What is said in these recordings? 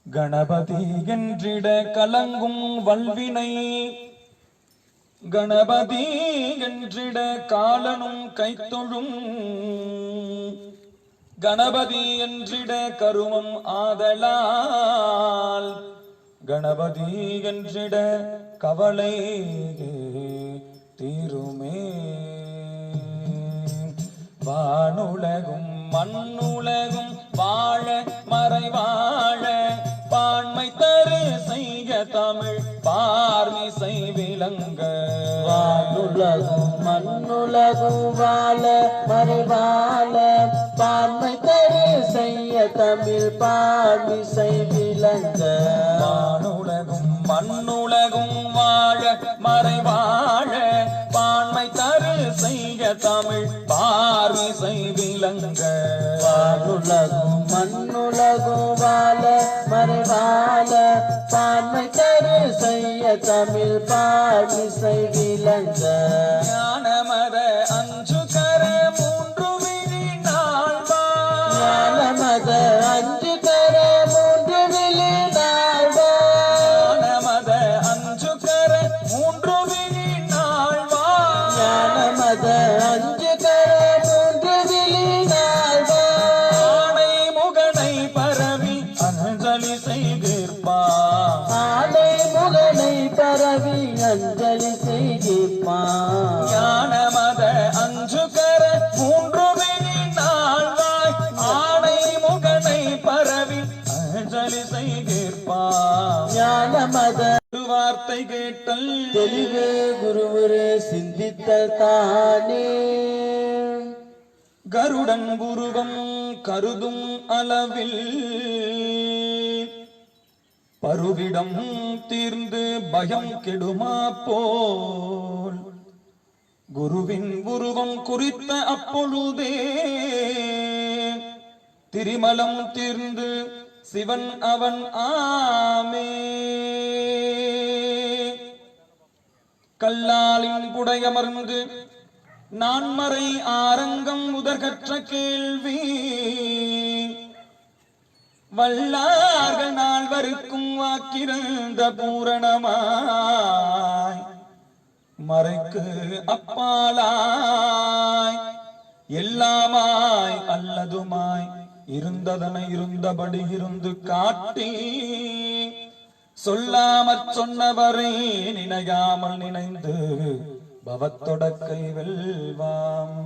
கணபதி என்றிட கலங்கும் வல்வினை கணபதி என்றிட காலனும் கைத்தொழும் கணபதி என்றிட கருமம் ஆதலால் கணபதி என்றிட கவலை தீருமே. வானுலகும் மண்ணுலகும் வாழ மறைவாழ பான்மை தரு செய்ய தமிழ் பார்மிசை விளங்க. வானுலகும் மண்ணுலகும் வாழ மறைவாழ பான்மை தரு செய்ய தமிழ் பார்மிசை விளங்க. வானுலகும் மண்ணுலகும் வாழ மறைவாழ பான்மை தரு செய்ய தமிழ் பார்மிசை விளங்க. வானுலகும் மண்ணுலகும் வாழ மறைவாழ பான்மை தரு செய்ய தமிழ் பார்மிசை விளங்க. ஞானமத அஞ்சு கர மூன்று விழி நாள்வார் ஞானமத அஞ்சு கர மூன்று விழி நாள்வார் ஞானமத அஞ்சு கர மூன்று விழி நாள்வார் ஞானமத அஞ்சு கர மூன்று விழி நாள்வார் ஆணை முகனை பரவி அஞ்சலி செய்திருப்பார் ஆலை முகனை பரவி அஞ்சலி செய்திருப்பான். ஞானமத அஞ்சு கர மூன்று விழி நாள்வாய் ஆணை முகனை பரவி அஞ்சலி செய்திருப்பார். ஞானமத வார்த்தை கேட்டல் தெளிவு குருவுரு சிந்தித்தல் தானே. கருடன் உருவம் கருதும் அளவில் பருவிடம் தீர்ந்து பயம் கெடுமா போல் குருவின் உருவம் குறித்த அப்பொழுதே திரிமலம் தீர்ந்து சிவன் அவன் ஆமே. கல்லாலின் புடையமர்ந்து நான்மறை ஆரங்கம் முதற்கற்ற கேள்வி வல்லார்கள் நால்வருக்கும் வாக்கிருந்த பூரணமாய் மறைக்கு அப்பாலாய் எல்லாமாய் அல்லதுமாய் இருந்ததனை இருந்தபடி இருந்து காட்டி சொல்லாமற் சொன்னவரை நினையாமல் நினைந்து பவத்தொடக்கை வெல்வாம்.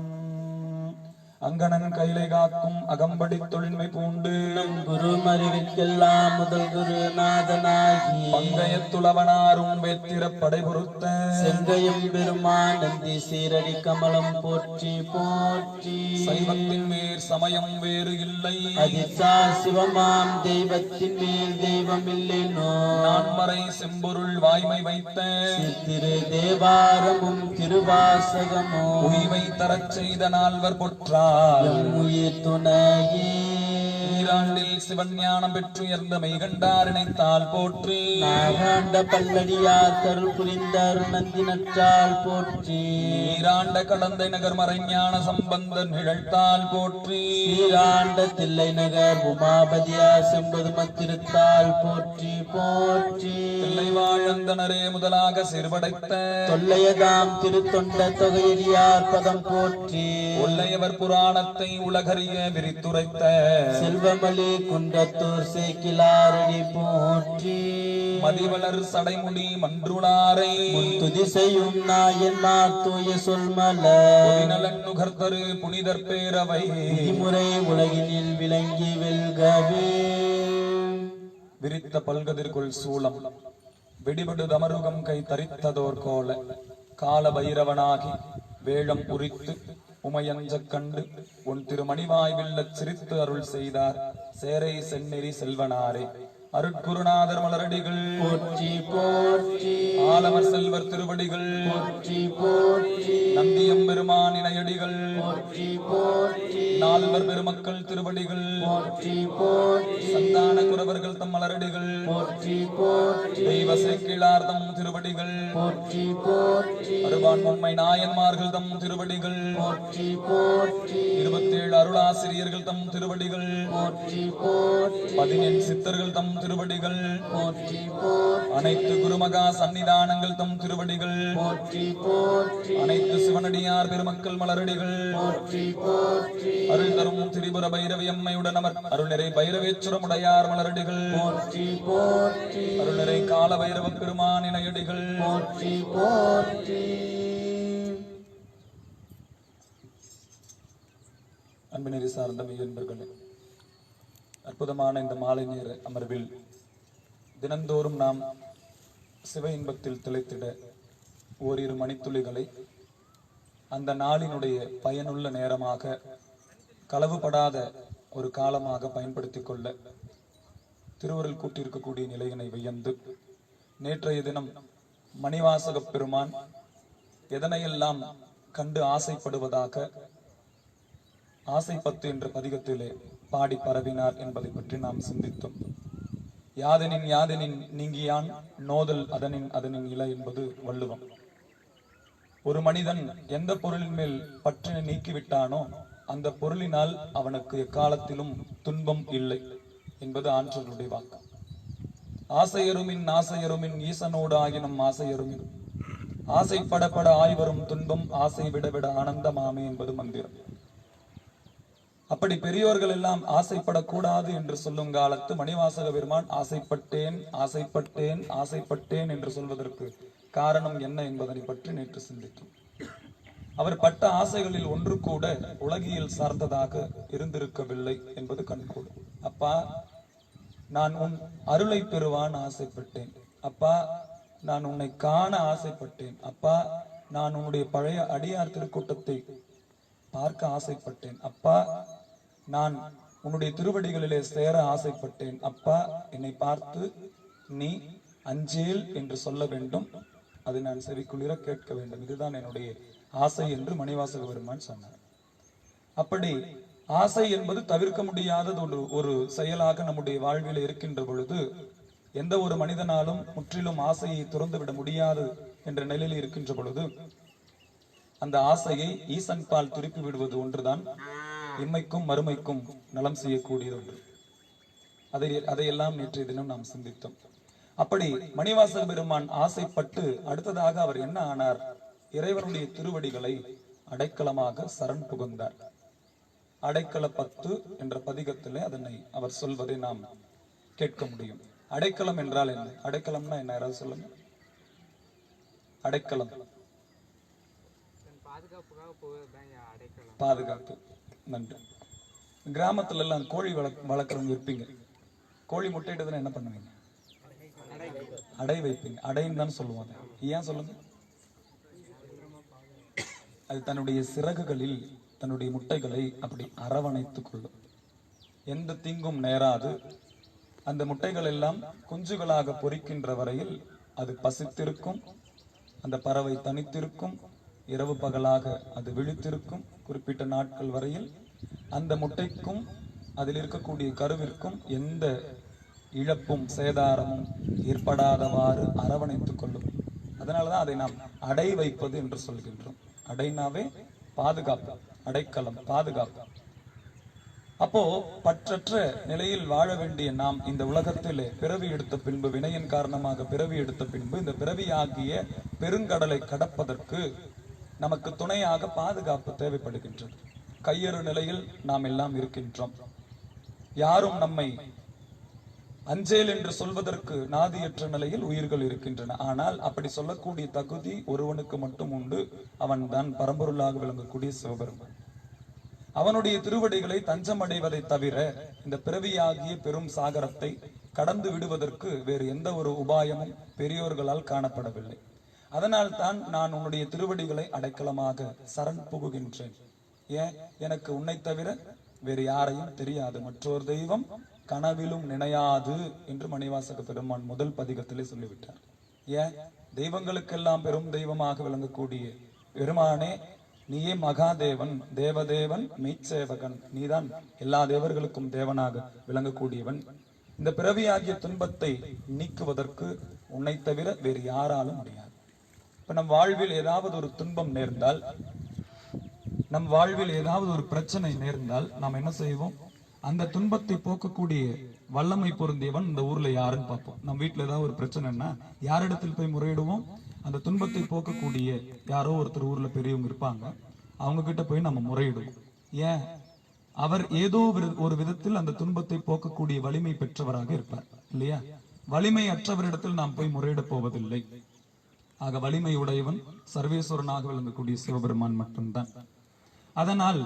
அங்கணன் கைலை காக்கும் அகம்படி தொழின்மை பூண்டு நம் குரு மறிவிற்கெல்லாம் முதல் குரு நாதனாகி பங்கயத்துளவனாரும் வெத்திர படை பொருத்த செங்கையும் பெருமான் நந்தி சீரடி கமலம் போற்றி போற்றி. சைவத்தின் மேற் சமயம் வேறு இல்லை அதிசா சிவமாம் தெய்வத்தின் மேல் தெய்வம் இல்லேனோ. நான்மறை செம்பொருள் வாய்மை வைத்த திரு தேவாரமும் திருவாசகமோ உய்வை தரச் செய்த நால்வர் பொற்றார். உயிர் துணையே ஈராண்டில் சிவன் ஞானம் பெற்றுயர்ந்த மெய்கண்டார் இணைத்தால் போற்றி. நாகாண்ட பல்லடியார் கருள் புரிந்தார் நந்தி நற்றால் போற்றி. ஈராண்ட கடந்தை நகர் மறைஞான சம்பந்தர் நிழழ்த்தால் போற்றி. ஈராண்ட தில்லை நகர் உமாபதியா செம்பது மத்திருத்தால் போற்றி போற்றி. தில்லை வாழந்தனரே முதலாக சிறுபடைத்த தொல்லையதாம் திருத்தொண்ட தொகையடியார் பதம் போற்றி. ஒல்லையவர் புராணத்தை உலகறிய விரித்துரைத்த செல்வமலி குன்றத்தூர் சேக்கிலாரடி போற்றி. மதிவளர் சடைமுடி மன்றுளாரை துதிசையும் நாயன்மார் தூய சொல்மலர் நலன் நுகர்த்தரு புனிதர் பேரவை முறை உலகினில் விளங்கி வெல்கவே. விரித்த பல்கதிர்குள் சூளம் வெடிபடு தமருகம் கை தரித்ததோர் கோல கால பைரவனாகி வேழம் உரித்து உமையஞ்சக் கண்டு உன் திருமணிவாய் வில்லச் சிரித்து அருள் செய்தார் சேரை செந்நெறி செல்வனாரே. அருட்குருநாதர் மலரடிகள் போற்றி போற்றி. ஆலமர் செல்வர் திருவடிகள் போற்றி போற்றி. நந்தியம் பெருமான் இணையடிகள் போற்றி போற்றி. நால்வர் பெருமக்கள் திருவடிகள் போற்றி போற்றி. சந்தான குரவர்கள் தம் மலரடிகள் போற்றி போற்றி. தெய்வ சேக்கிழார் தம் திருவடிகள் போற்றி போற்றி. அருவான் உம்மை நாயன்மார்கள் தம் திருவடிகள் போற்றி போற்றி. 27 அருளாசிரியர்கள் தம் திருவடிகள் போற்றி போற்றி. 14 சித்தர்கள் தம் திருவடிகள் போற்றி போற்றி அனைத்து குருமகா சன்னிதானங்கள் தம் திருவடிகள் போற்றி போற்றி அனைத்து சிவனடியார் பெருமக்கள் மலரடிகள் போற்றி போற்றி அருள் தரும் திரிபுர பைரவி அம்மையுடன் அமர் அருள்நிறை பைரவேச்சுரமுடையார் மலரடிகள் போற்றி போற்றி அருள்நிறை கால பைரவ பெருமான் இணையடிகள் போற்றி போற்றி. அன்பினரி சார்ந்த மெய்யன்பர்களே, அற்புதமான இந்த மாலை நேர அமர்வில் தினந்தோறும் நாம் சிவ இன்பத்தில் திளைத்திட ஓரிரு மணித்துளிகளை அந்த நாளினுடைய பயனுள்ள நேரமாக, களவுபடாத ஒரு காலமாக பயன்படுத்திக் கொள்ள திருவருள் கூட்டியிருக்கக்கூடிய நிலையினை வியந்து, நேற்றைய தினம் மணிவாசகப் பெருமான் எதனையெல்லாம் கண்டு ஆசைப்படுவதாக ஆசைப்பத்து என்ற பதிகத்திலே பாடி பரவினார் என்பதை பற்றி நாம் சிந்தித்தோம். யாதெனின் யாதெனின் நீங்கியான் நோதல் அதனின் அதனின் இல என்பது வள்ளுவம். ஒரு மனிதன் எந்த பொருளின் மேல் பற்றினை நீக்கிவிட்டானோ அந்த பொருளினால் அவனுக்கு எக்காலத்திலும் துன்பம் இல்லை என்பது ஆன்றோருடைய வாக்கு. ஆசையருமின் நாசையருமின் ஈசனோடு ஆகினும் ஆசையருமின் ஆசைப்படப்பட ஆய்வரும் துன்பம் ஆசை விட விட ஆனந்தமாமே என்பது மந்திரம். அப்படி பெரியோர்கள் எல்லாம் ஆசைப்படக்கூடாது என்று சொல்லும் காலத்து மணிவாசக பெருமான் ஆசைப்பட்டேன் ஆசைப்பட்டேன் ஆசைப்பட்டேன் என்று சொல்வதற்கு காரணம் என்ன என்பதனை பற்றி நேற்று சிந்தித்தோம். அவர் பட்ட ஆசைகளில் ஒன்று கூட உலகியல் சார்ந்ததாக இருந்திருக்கவில்லை என்பது கண்கூடு. அப்பா, நான் உன் அருளை பெறுவான் ஆசைப்பட்டேன். அப்பா, நான் உன்னை காண ஆசைப்பட்டேன். அப்பா, நான் உன்னுடைய பழைய அடியார் திருக்கூட்டத்தை பார்க்க ஆசைப்பட்டேன். அப்பா, நான் உன்னுடைய திருவடிகளிலே சேர ஆசைப்பட்டேன். அப்பா, என்னை பார்த்து நீ அஞ்சேல் என்று சொல்ல வேண்டும், அது நான் செவிக்குளிர கேட்க வேண்டும், இதுதான் என்னுடைய ஆசை என்று மணிவாசக பெருமான் சொன்னார். அப்படி ஆசை என்பது தவிர்க்க முடியாதது ஒரு செயலாக நம்முடைய வாழ்வில் இருக்கின்ற பொழுது, எந்த ஒரு மனிதனாலும் முற்றிலும் ஆசையை துறந்துவிட முடியாது என்ற நிலையில் இருக்கின்ற பொழுது, அந்த ஆசையை ஈசன் பால் திருப்பி விடுவது ஒன்றுதான் இம்மைக்கும் மறுமைக்கும் நலம் செய்யக்கூடியது ஒன்று. அதையெல்லாம் நேற்றைய தினம் நாம் சிந்தித்தோம். அப்படி மணிவாசக பெருமான் ஆசைப்பட்டு அடுத்ததாக அவர் என்ன ஆனார்? இறைவனுடைய திருவடிகளை அடைக்கலமாக சரண் புகுந்தார். அடைக்கல 10 என்ற பதிகத்திலே அதனை அவர் சொல்வதை நாம் கேட்க முடியும். அடைக்கலம் என்றால் என்ன? அடைக்கலம்னா என்ன? யாராவது சொல்லுங்க. அடைக்கலம் பாதுகாப்பு. நன்றி. கிராமத்துல எல்லாம் கோழி வளர்க்குறவங்க இருப்பீங்க. கோழி முட்டையிட்டதுன்னா என்ன பண்ணுவீங்க? அடை வைப்பீங்க. அடைன்னு தான் சொல்லுவாங்க. ஏன் சொல்லுங்க? அது தன்னுடைய சிறகுகளில் தன்னுடைய முட்டைகளை அப்படி அரவணைத்துக் கொள்ளும். எந்த தீங்கும் நேராது. அந்த முட்டைகள் எல்லாம் குஞ்சுகளாக பொரிக்கின்ற வரையில் அது பசித்திருக்கும். அந்த பறவை தனித்திருக்கும். இரவு பகலாக அது விழித்திருக்கும். குறிப்பிட்ட நாட்கள் வரையில் அந்த முட்டைக்கும் அதில் இருக்கக்கூடிய கருவிற்கும் எந்த இழப்பும் சேதாரமும் ஏற்படாதவாறு அரவணைத்துக் கொள்ளும். அதனாலதான் அதை நாம் அடை வைப்பது என்று சொல்கின்றோம். அடைனாவே பாதுகாப்பு, அடைக்கலம், பாதுகாப்பு. அப்போ பற்றற்ற நிலையில் வாழ வேண்டிய நாம் இந்த உலகத்திலே பிறவி எடுத்த பின்பு, வினையின் காரணமாக பிறவி எடுத்த பின்பு, இந்த பிறவி ஆகிய பெருங்கடலை கடப்பதற்கு நமக்கு துணையாக பாதுகாப்பு தேவைப்படுகின்றது. கையறு நிலையில் நாம் எல்லாம் இருக்கின்றோம். யாரும் நம்மை அஞ்சேல் என்று சொல்வதற்கு நாதியற்ற நிலையில் உயிர்கள் இருக்கின்றன. ஆனால் அப்படி சொல்லக்கூடிய தகுதி ஒருவனுக்கு மட்டும் உண்டு. அவன் தான் பரம்பொருளாக விளங்கக்கூடிய சிவபெருமான். அவனுடைய திருவடிகளை தஞ்சம் அடைவதை தவிர இந்த பிறவியாகிய பெரும் சாகரத்தை கடந்து விடுவதற்கு வேறு எந்த ஒரு உபாயமும் பெரியோர்களால் காணப்படவில்லை. அதனால் தான் நான் உன்னுடைய திருவடிகளை அடைக்கலமாக சரண் புகுகின்றேன். ஏன்? எனக்கு உன்னை தவிர வேறு யாரையும் தெரியாது, மற்றொரு தெய்வம் கனவிலும் நினையாது என்று மணிவாசக பெருமான் முதல் பதிகத்திலே சொல்லிவிட்டார். ஏன்? தெய்வங்களுக்கெல்லாம் பெரும் தெய்வமாக விளங்கக்கூடிய பெருமானே, நீயே மகாதேவன், தேவதேவன், மெய்ச்சேவகன், நீதான் எல்லா தேவர்களுக்கும் தேவனாக விளங்கக்கூடியவன். இந்த பிறவியாகிய துன்பத்தை நீக்குவதற்கு உன்னை தவிர வேறு யாராலும் முடியாது. இப்ப நம் வாழ்வில் ஏதாவது ஒரு துன்பம் நேர்ந்தால், நம் வாழ்வில் ஏதாவது ஒரு பிரச்சனை நேர்ந்தால் நாம் என்ன செய்வோம்? அந்த துன்பத்தை போக்கக்கூடிய வல்லமை பொருந்தியவன் இந்த ஊர்ல யாருன்னு பார்ப்போம். நம்ம வீட்டுல ஏதாவது ஒரு பிரச்சனைன்னா யாரிடத்தில் போய் முறையிடுவோம்? அந்த துன்பத்தை போக்கக்கூடிய யாரோ ஒருத்தர் ஊர்ல பெரியவங்க இருப்பாங்க, அவங்க கிட்ட போய் நம்ம முறையிடுவோம். ஏன்? அவர் ஏதோ ஒரு விதத்தில் அந்த துன்பத்தை போக்கக்கூடிய வலிமை பெற்றவராக இருப்பார் இல்லையா? வலிமை அற்றவரிடத்தில் நாம் போய் முறையிட போவதில்லை. ஆக வலிமை உடையவன் சர்வேஸ்வரனாக விளங்கக்கூடிய சிவபெருமான் மட்டும்தான். அதனால்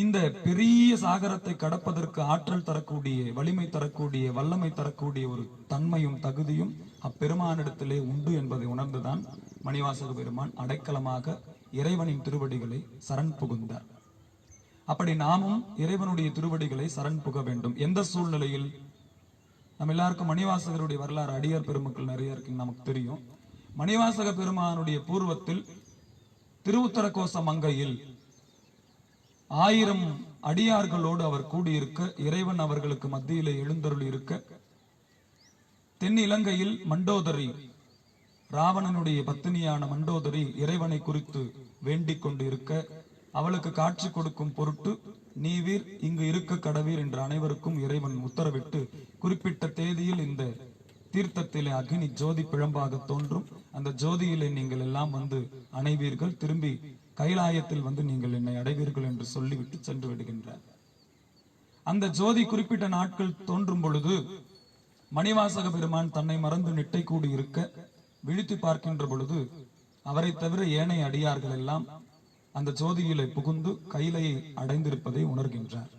இந்த பெரிய சாகரத்தை கடப்பதற்கு ஆற்றல் தரக்கூடிய, வலிமை தரக்கூடிய, வல்லமை தரக்கூடிய ஒரு தன்மையும் தகுதியும் அப்பெருமானிடத்திலே உண்டு என்பதை உணர்ந்துதான் மணிவாசக பெருமான் அடைக்கலமாக இறைவனின் திருவடிகளை சரண் புகுந்தார். அப்படி நாமும் இறைவனுடைய திருவடிகளை சரண் புக வேண்டும். எந்த சூழ்நிலையில்? நம்ம எல்லாருக்கும் மணிவாசகருடைய வரலாறு, அடியார் பெருமக்கள் நிறைய இருக்கு, நமக்கு தெரியும். மணிவாசக பெருமானுடைய பூர்வத்தில் திருவுத்தரகோச மங்கையில் 1000 அடியார்களோடு அவர் கூடியிருக்க, இறைவன் அவர்களுக்கு மத்தியிலே எழுந்தருள் இருக்க, தென் இலங்கையில் மண்டோதரி, ராவணனுடைய பத்தினியான மண்டோதரி இறைவனை குறித்து வேண்டிக் கொண்டு இருக்க, அவளுக்கு காட்சி கொடுக்கும் பொருட்டு நீவீர் இங்கு இருக்க கடவீர் என்று அனைவருக்கும் இறைவன் உத்தரவிட்டு, குறிப்பிட்ட தேதியில் இந்த தீர்த்தத்திலே அக்னி ஜோதி பிழம்பாக தோன்றும், அந்த ஜோதியிலே நீங்கள் எல்லாம் வந்து அணைவீர்கள், திரும்பி கைலாயத்தில் வந்து நீங்கள் என்னை அடைவீர்கள் என்று சொல்லிவிட்டு சென்று விடுகின்றார். அந்த ஜோதி குறிப்பிட்ட நாட்கள் தோன்றும் பொழுது மணிவாசக பெருமான் தன்னை மறந்து நிட்டை கூடி இருக்க, விழித்து பார்க்கின்ற பொழுது அவரை தவிர ஏனைய அடியார்கள் எல்லாம் அந்த ஜோதியிலே புகுந்து கைலையை அடைந்திருப்பதை உணர்கின்றார்.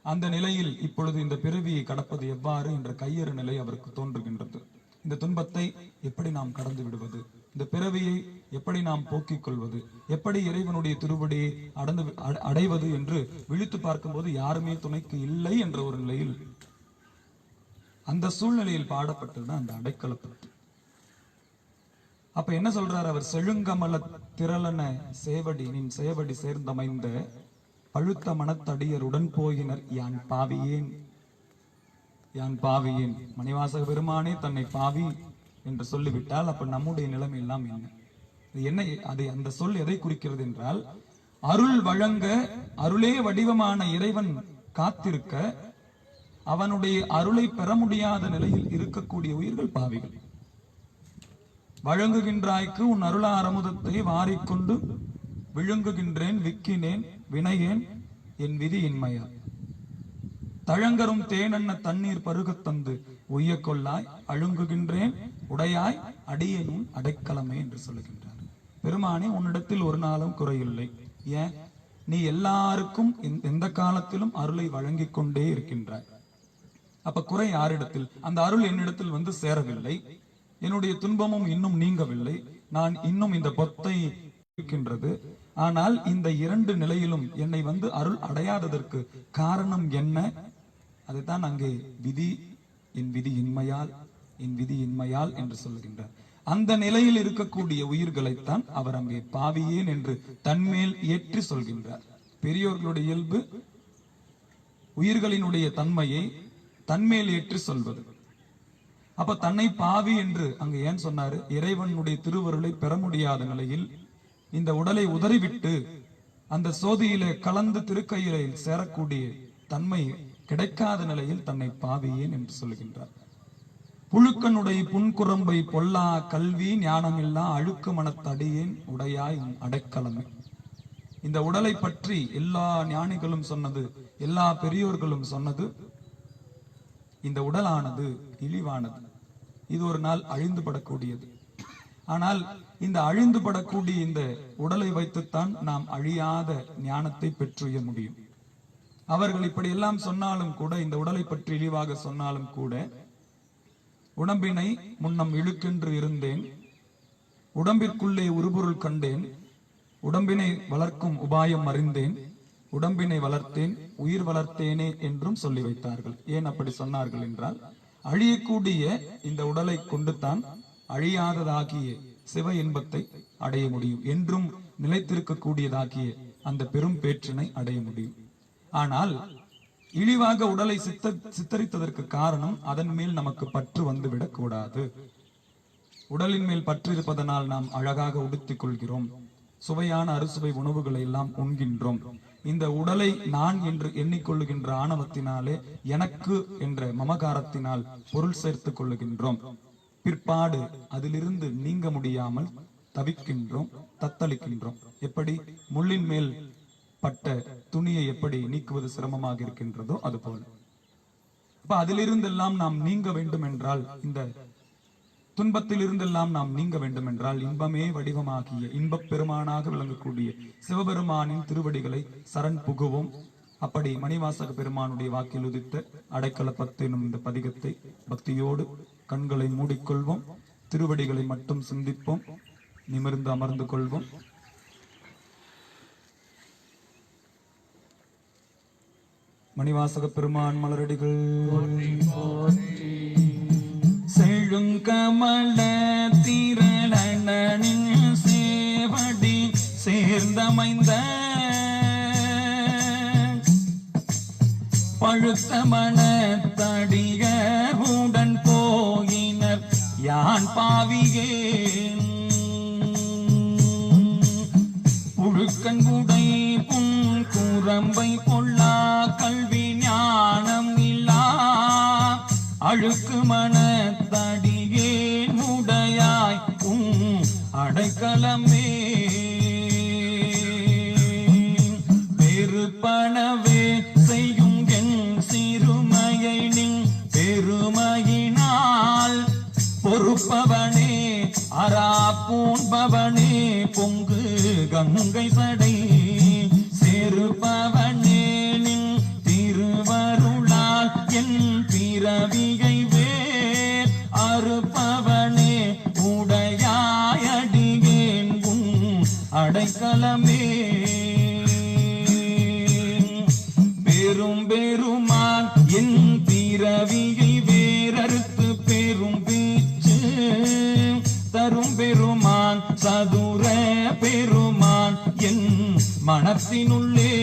அந்த நிலையில் இப்பொழுது இந்த பிறவியை கடப்பது எவ்வாறு என்ற கையறு நிலை அவருக்கு தோன்றுகின்றது. இந்த துன்பத்தை எப்படி நாம் கடந்து விடுவது, இந்த பிறவியை எப்படி நாம் போக்கிக் கொள்வது, எப்படி இறைவனுடைய திருவடியை அடைவது என்று விழித்து பார்க்கும்போது யாருமே துணைக்கு இல்லை என்ற ஒரு நிலையில், அந்த சூழ்நிலையில் பாடப்பட்டதுதான் அந்த அடைக்கலப்பட்டு. அப்ப என்ன சொல்றார் அவர்? செழுங்கமல திரளன சேவடி நின் சேவடி சேர்ந்தமைந்த பழுத்த மனத்தடியர் உடன் போயினர் யான் பாவியேன், யான் பாவியேன். மணிவாசக பெருமானே தன்னை பாவி என்று சொல்லிவிட்டால் அப்ப நம்முடைய நிலைமை எல்லாம் என்ன? அது அந்த சொல் எதை குறிக்கிறது என்றால், அருள் வழங்க அருளே வடிவமான இறைவன் காத்திருக்க, அவனுடைய அருளை பெற முடியாத நிலையில் இருக்கக்கூடிய உயிர்கள் பாவிகள். வழங்குகின்றாய்க்கு உன் அருள அமுதத்தை வாரிக்கொண்டு விழுங்குகின்றேன் விக்கினேன் வினையேன் என் விதி இன்மையால், தழங்கரும் தேனென்ன தண்ணீர் பருகத் தந்து உய்ய கொள்ளாய் அழுங்குகின்றேன் உடையாய் அடியேனும் அடைக்கலமே என்று சொல்லுகின்றார். பெருமானே, உன்னிடத்தில் ஒரு நாளும் குறையில்லை. ஏன்? நீ எல்லாருக்கும் எந்த காலத்திலும் அருளை வழங்கிக் கொண்டே இருக்கின்றாய். அப்ப குறை யாரிடத்தில்? அந்த அருள் என்னிடத்தில் வந்து சேரவில்லை, என்னுடைய துன்பமும் இன்னும் நீங்கவில்லை, நான் இன்னும் இந்த பொத்தை இருக்கின்றது. ஆனால் இந்த இரண்டு நிலையிலும் என்னை வந்து அருள் அடையாததற்கு காரணம் என்ன? அதைத்தான் அங்கே விதி, என் விதி இன்மையால், என் விதி இன்மையால் என்று சொல்லுகின்றார். அந்த நிலையில் இருக்கக்கூடிய உயிர்களைத்தான் அவர் அங்கே பாவியேன் என்று தன்மேல் ஏற்றி சொல்கின்றார். பெரியோர்களுடைய இயல்பு உயிர்களினுடைய தன்மையை தன்மேல் ஏற்றி சொல்வது. அப்ப தன்னை பாவி என்று அங்க ஏன் சொன்னாரு? இறைவனுடைய திருவருளை பெற முடியாத நிலையில் இந்த உடலை உதறிவிட்டு அந்த சோதியிலே கலந்து திருக்கையிலே சேரக்கூடிய தன்மை கிடைக்காத நிலையில் தன்னை பாவியேன் என்று சொல்லுகின்றார். புழுக்கனுடைய புன்குரம்பை பொல்லா கல்வி ஞானமில்லா அழுக்கு மனத்தடியேன் உடையாய் அடைக்கலமே. இந்த உடலை பற்றி எல்லா ஞானிகளும் சொன்னது, எல்லா பெரியோர்களும் சொன்னது, இந்த உடலானது இழிவானது, இது ஒரு நாள் அழிந்து படக்கூடியது. ஆனால் இந்த அழிந்து படக்கூடிய இந்த உடலை வைத்துத்தான் நாம் அழியாத ஞானத்தை பெற்றுய முடியும். அவர்கள் இப்படி எல்லாம் சொன்னாலும் கூட, இந்த உடலை பற்றி இழிவாக சொன்னாலும் கூட, உடம்பினை முன்னம் இழுக்கென்று இருந்தேன், உடம்பிற்குள்ளே உருபொருள் கண்டேன், உடம்பினை வளர்க்கும் உபாயம் அறிந்தேன், உடம்பினை வளர்த்தேன் உயிர் வளர்த்தேனே என்றும் சொல்லி வைத்தார்கள். ஏன் அப்படி சொன்னார்கள் என்றால், அழியக்கூடிய இந்த உடலை கொண்டுதான் அழியாததாகிய சிவ இன்பத்தை அடைய முடியும், என்றும் நிலைத்திருக்கக்கூடியதாகிய அந்த பெரும் பேற்றினை அடைய முடியும். ஆனால் இழிவாக உடலை சித்தரித்ததற்கு காரணம், அதன் மேல் நமக்கு பற்று வந்து விடக்கூடாது. உடலின் மேல் பற்று இருப்பதனால் நாம் அழகாக உடுத்திக் கொள்கிறோம், சுவையான அறுசுவை உணவுகளை எல்லாம் உண்கின்றோம், இந்த உடலை நான் என்று எண்ணிக்கொள்ளுகின்ற ஆணவத்தினாலே எனக்கு என்ற மமகாரத்தினால் பொருள் சேர்த்துக் கொள்ளுகின்றோம். பிற்பாடு அதிலிருந்து நீங்க முடியாமல் தவிக்கின்றோம், தத்தளிக்கின்றோம். எப்படி முள்ளின் மேல் பட்ட துணியை எப்படி நீக்குவது சிரமமாக இருக்கின்றதோ அதுபோல. அப்ப அதிலிருந்தெல்லாம் நாம் நீங்க வேண்டும் என்றால், இந்த துன்பத்தில் இருந்தெல்லாம் நாம் நீங்க வேண்டும் என்றால், இன்பமே வடிவமாகிய இன்பப் பெருமானாக விளங்கக்கூடிய சிவபெருமானின் திருவடிகளை சரண் புகுவோம். அப்படி மணிவாசக பெருமானுடைய வாக்கில் உதித்த அடைக்கல பத்து எனும் இந்த பதிகத்தை பக்தியோடு கண்களை மூடிக்கொள்வோம். திருவடிகளை மட்டும் சிந்திப்போம். நிமிர்ந்து அமர்ந்து கொள்வோம். மணிவாசக பெருமான் மலரடிகள் செழுங்கமல திரளனின் சேவடி சேர்ந்தமைந்த பழுத்த மனத்தடிய உடன் போயினர் யான் பாவியேன் புழுக்கன் உடை புன் குரம்பை பொல்லா கல்வி ஞானம் இல்லா அழுக்கு மனத்தடியே உடையாய் அடைக்கலமே பெருப்பனவே செய்யும் என் சிறுமையை நின் பெருமையினால் பொறுப்பவனே அரா பூண்பவனே பொங்கு கங்கை சடை சேருப்பவனே நின் திருவருளால் என் பிறவியை வேர் அறுப்பவனே உடையாயடியேன் உன் அடைக்கலமே பெரும் பெருமான் என் பிறவியை வேறறுத்து பெரும் பேச்சு தரும் பெருமான் சதுர பெருமான் என் மனத்தினுள்ளே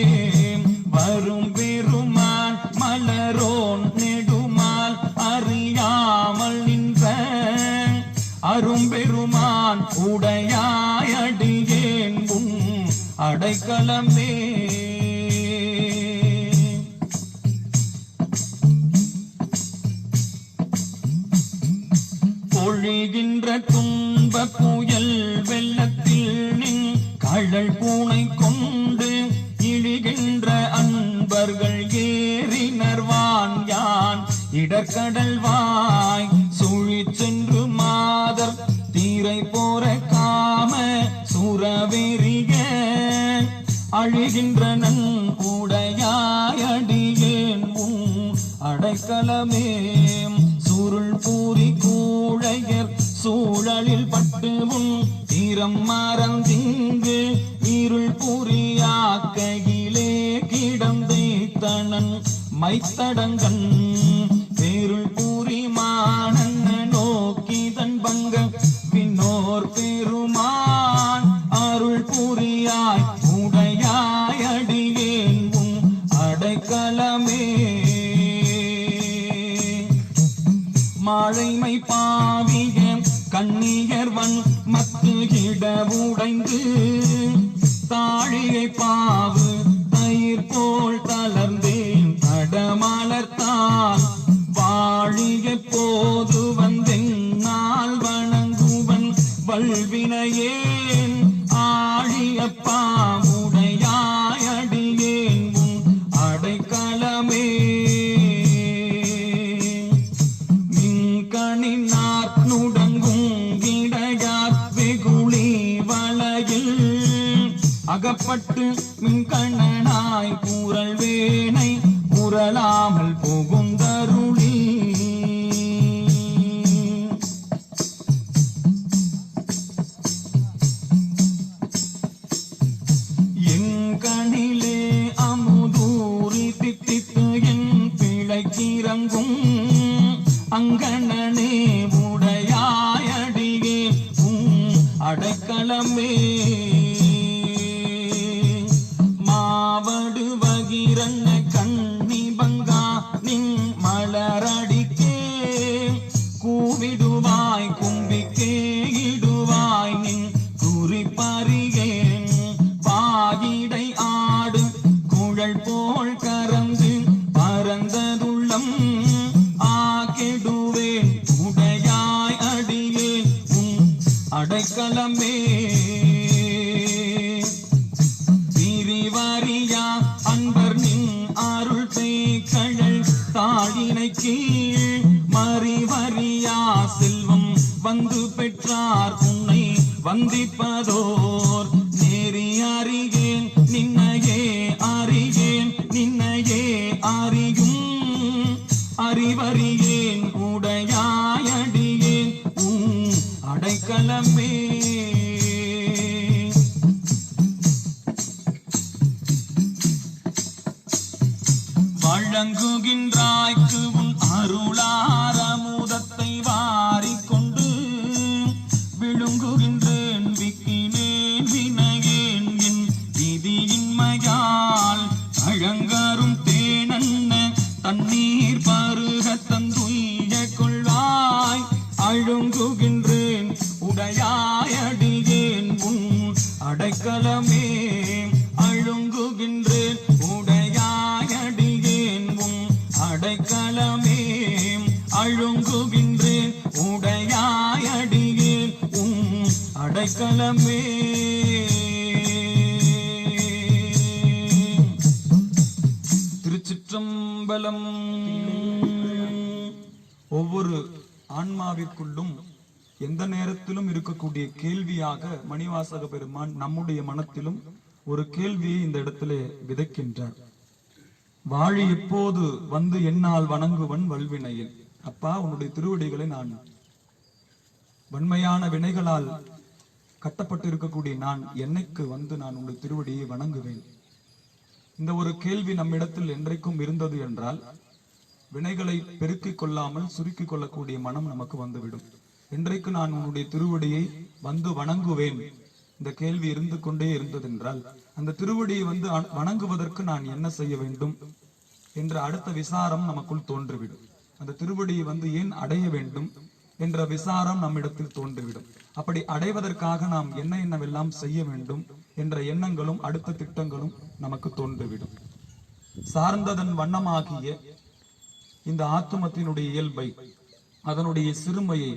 வரும் பெருமான் மலரோன் நெடுமால் அறியாமல் நின்ற அரும்பெருமான் உடையாயடியேன் உன் அடைக்கலமே பொழிகின்ற துன்ப புயல் வெள்ளத்தில் நின் கழல் பூனை கொண்டு இழிகின்ற அன்பர்கள் ஏறினர்வான் யான் இடர்கடல் வாய் சுழி சென்று மாதர் தீரை போற காம சுரவெறிய அழிகின்ற நன் உடையாயடியேன் உன் அடைக்கலமே சுருள் பூரி கூழையர் சூழலில் பட்டு உன் தீரம் மறந்திங்கு இருள் புரியாக்கையிலே கிடந்தை தனன் மைத்தடங்கன் பேருள் பூரி மானன் நோக்கி தன் பங்க பின்னோர் பெருமான் அருள் புரியாய் உடையாயடியேன் உன் அடைக்கலமே மாழைமை பாவிய கண்ணியர்வன் மத்து இட உடைந்து தாழியை பாவு தயிர் போல் தளர்ந்தேன் தடமலர்த்தான் வாழிய போது வந்தென்னால் வணங்குவன் வல்வினையேன் ஆழிய பாவுடையாயடியேன் உன் அடைக்கலமே மின்கணினார் நுடங்கும் இடையார் வெகுளி வளையில் அகப்பட்டு மின்கண்ணனாய் கூறல் வேனை புரளாமல் புகுந்தருளி எங்கணிலே அமுதூரி தித்தித்து என் பிழைக்கிறங்கும் அங்கணனே உடையாயடியே உன் அடைக்கலமே மாவடு வகிரண்ண கண்ணி பங்கா நின் மலரடிக்கே கூவிடுவாய் கும்பிக்கே இடுவாய் நின் குறிப்பறியேன் பாயிடை ஆடு அடைக்கலமே பிரிவறியா அன்பர் நின் அருள் தேக்கழல் தாழினை கீழ் மறிவறியா செல்வம் வந்து பெற்றார் உன்னை வந்திப்பதோர் நேரி அறிகேன் நின்னையே அறிகேன் நின்னையே அறியும் அறிவறியேன் உடையாயடியேன் அடைக்கலமே வழங்குகின்றாய்க்கு உன் அருளாரமுதத்தை வாரிக்கொண்டு விழுங்குகின்றேன் விக்கினேன் வினையேன் என் விதியின்மையால் அழங்கரும் தேனன்ன தண்ணீர் பருக தந்துய கொள்வாய் அழுங்குகின்றேன் உடையாயடியேன் உன் அடைக்கலமே அழுங்குகின்றேன் உடையாயடியேன் உன் அடைக்கலமே அழுங்குகின்றேன் உடையாயடியேன் உன் அடைக்கலமே திருச்சிற்றம்பலம். ஒவ்வொரு ஆன்மாவிற்குள்ளும் எந்த நேரத்திலும் இருக்கக்கூடிய கேள்வியாக மணிவாசக பெருமான் நம்முடைய மனத்திலும் ஒரு கேள்வியை இந்த இடத்திலே விதைக்கின்றார். வாழி எப்போது வந்து என்னால் வணங்குவன் வல்வினையில். அப்பா, உன்னுடைய திருவடிகளை நான் வன்மையான வினைகளால் கட்டப்பட்டு இருக்கக்கூடிய நான் என்னைக்கு வந்து நான் உன்னுடைய திருவடியை வணங்குவேன்? இந்த ஒரு கேள்வி நம்மிடத்தில் என்றைக்கும் இருந்தது என்றால் வினைகளை பெருக்கிக் கொள்ளாமல் சுருக்கிக் கொள்ளக்கூடிய மனம் நமக்கு வந்துவிடும். என்றைக்கு நான் உன்னுடைய திருவடியை வந்து வணங்குவேன் இந்த கேள்வி இருந்து கொண்டே இருந்ததென்றால் அந்த திருவடியை வந்து வணங்குவதற்கு நான் என்ன செய்ய வேண்டும் என்ற அடுத்த விசாரம் நமக்குள் தோன்றிவிடும். அந்த திருவடியை வந்து ஏன் அடைய வேண்டும் என்ற விசாரம் நம்மிடத்தில் தோன்றிவிடும். அப்படி அடைவதற்காக நாம் என்ன என்னவெல்லாம் செய்ய வேண்டும் என்ற எண்ணங்களும் அடுத்த திட்டங்களும் நமக்கு தோன்றிவிடும். சார்ந்ததன் வண்ணமாகிய இந்த ஆத்துமத்தினுடைய இயல்பை, அதனுடைய சிறுமையை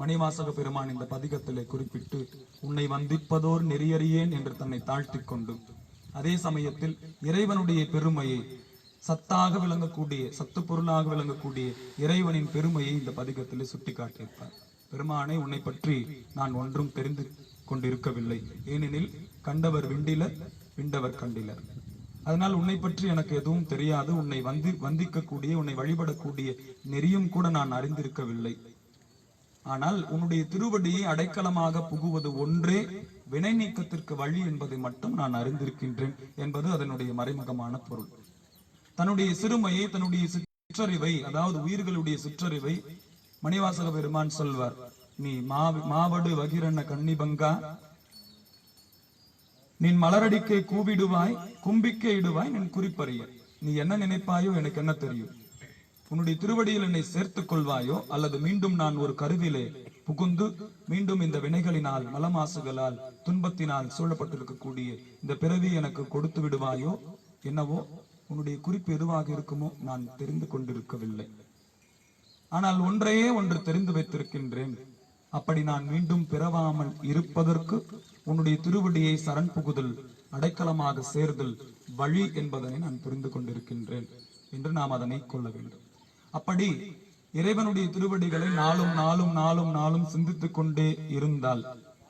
மணிவாசக பெருமான் இந்த பதிகத்திலே குறிப்பிட்டு உன்னை வந்திப்பதோர் நெறியறியேன் என்று தன்னை தாழ்த்திக் கொண்டு அதே சமயத்தில் இறைவனுடைய பெருமையை, சத்தாக விளங்கக்கூடிய சத்து பொருளாக விளங்கக்கூடிய இறைவனின் பெருமையை இந்த பதிகத்திலே சுட்டிக்காட்டியிருப்பார். பெருமானை, உன்னை பற்றி நான் ஒன்றும் தெரிந்து கொண்டிருக்கவில்லை. ஏனெனில் கண்டவர் விண்டிலர் விண்டவர் கண்டிலர். அதனால் உன்னை பற்றி எனக்கு எதுவும் தெரியாது. உன்னை வந்திக்கக்கூடிய உன்னை வழிபடக்கூடிய நெறியும் கூட நான் அறிந்திருக்கவில்லை. ஆனால் உன்னுடைய திருவடியை அடைக்கலமாக புகுவது ஒன்றே வினை நீக்கத்திற்கு வழி என்பதை மட்டும் நான் அறிந்திருக்கின்றேன் என்பது அதனுடைய மறைமுகமான பொருள். தன்னுடைய சிறுமையை, தன்னுடைய சிற்றறிவை, அதாவது உயிர்களுடைய சிற்றறிவை மணிவாசக பெருமான் சொல்வார். நீ மாவடு வகிரண்ண கன்னிபங்கா, நின் மலரடிக்கை கூவிடுவாய், கும்பிக்கை இடுவாய், நின் குறிப்பறிய. நீ என்ன நினைப்பாயோ எனக்கு என்ன தெரியும். உன்னுடைய திருவடியில் என்னை சேர்த்துக் கொள்வாயோ அல்லது மீண்டும் நான் ஒரு கருவிலே புகுந்து மீண்டும் இந்த வினைகளினால், மலமாசுகளால், துன்பத்தினால் சூழப்பட்டிருக்கக்கூடிய இந்த பிறவி எனக்கு கொடுத்து விடுவாயோ என்னவோ, உன்னுடைய குறிப்பு எதுவாக இருக்குமோ நான் தெரிந்து கொண்டிருக்கவில்லை. ஆனால் ஒன்றையே ஒன்று தெரிந்து வைத்திருக்கின்றேன். அப்படி நான் மீண்டும் பிறவாமல் இருப்பதற்கு உன்னுடைய திருவடியை சரண் புகுதல், அடைக்கலமாக சேர்தல் வழி என்பதனை நான் புரிந்து கொண்டிருக்கின்றேன் என்று நாம் அதனை கொள்ள வேண்டும். அப்படி இறைவனுடைய திருவடிகளை நாளும் நாளும் நாளும் நாளும் சிந்தித்துக் கொண்டே இருந்தால்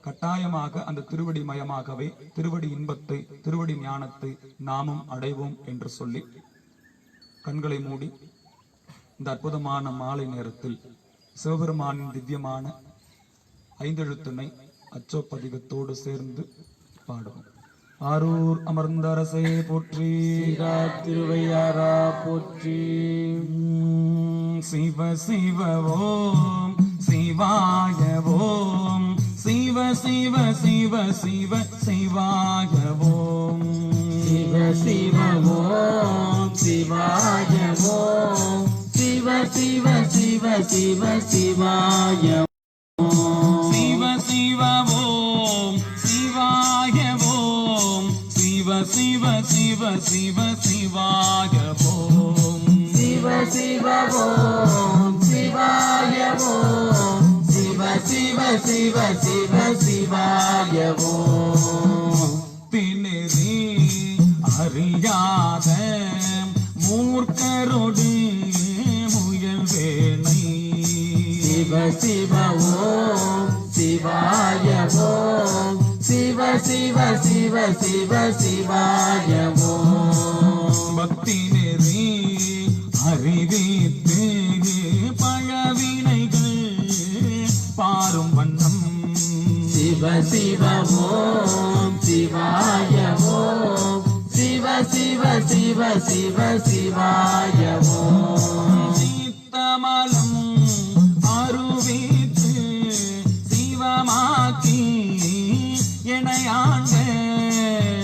கட்டாயமாக அந்த திருவடி மயமாகவே திருவடி இன்பத்தை, திருவடி ஞானத்தை நாமும் அடைவோம் என்று சொல்லி கண்களை மூடி இந்த அற்புதமான மாலை நேரத்தில் சிவபெருமானின் திவ்யமான ஐந்தெழுத்தினை அச்சோப்பதிகத்தோடு சேர்ந்து பாடுவோம். ஆரூர் அமர்ந்த அரசே போற்றி, திருவையாரா போற்றி. சிவ சிவ ஓம் சிவாய ஓம், சிவ சிவ சிவ சிவ சிவாய ஓம், சிவ சிவ ஓம் சிவாய ஓம், சிவ சிவ சிவ சிவ சிவாய ஓம், சிவ சிவ ஓம் சிவாய ஓம், சிவ சிவ சிவ சிவ சிவாய ஓம், சிவ சிவ ஓம் சிவாய ஓம், சிவ சிவ சிவ சிவ சிவாய ஓம். திணறி அறியாத மூர்க்கரோடு முயல்வேனை சிவ சிவ ஓம் சிவாய ஓம். சிவ சிவ சிவ சிவ சிவாய ஓம். பக்தி நெறி அறிவித்து பழவினைகள் பாரும் வண்ணம் சிவ சிவ ஓம் சிவாய ஓம். சிவ சிவ சிவ சிவ சிவாய ஓம். சீத்தமலம் அருவித்து சிவமாக்கி எனையாண்ட